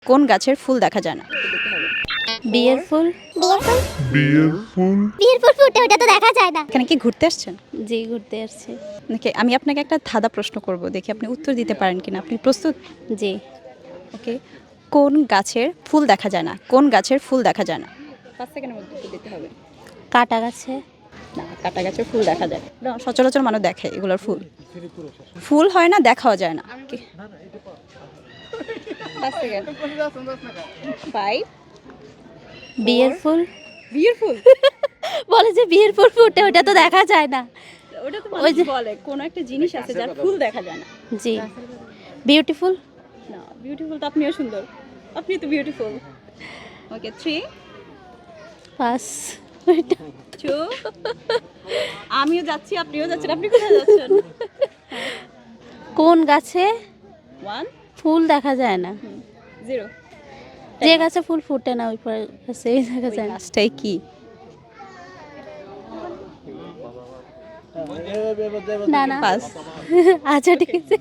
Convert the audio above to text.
কোন গাছের ফুল দেখা যায় না? বিয়ের ফুল। বিয়ের ফুল বিয়ের ফুল ফুটে ওটা তো দেখা যায় না। এখানে কি ঘুরতে আসছেন জি, ঘুরতে আসছি। নাকি? আমি আপনাকে একটা ধাঁধা প্রশ্ন করব, দেখি আপনি উত্তর দিতে পারেন কিনা। আপনি প্রস্তুত? জি। ওকে। কোন গাছের ফুল দেখা যায় না? কোন গাছের ফুল দেখা যায় না? 5 সেকেন্ডের মধ্যে উত্তর দিতে হবে। কাটা গাছে। না, কাটা গাছের ফুল দেখা যায় না। সচরাচর মানুষ দেখে এগুলোর ফুল। ফুল হয় না, দেখাও যায় না। 5 সেকেন্ড। 5। বিয়ের ফুল। বিয়ের ফুল? বলে যে বিয়ের ফুল ফুটে ওটা তো দেখা যায় না। ওটা তো ওই যে বলে কোন একটা জিনিস আছে যার ফুল দেখা যায় না। জি। বিউটিফুল। না, বিউটিফুল তো আপনিও সুন্দর। আপনি তো বিউটিফুল। ওকে, 3 পাস। 2। আমিও যাচ্ছি, আপনিও যাচ্ছেন। আপনি কোথায় যাচ্ছেন? কোন গাছে 1 ফুল দেখা যায় না? 0। যে গাছে ফুল ফুটে না ওই গাছেই দেখা যায় না। গাছটাই কি? না না। পাস। আচ্ছা ঠিক আছে।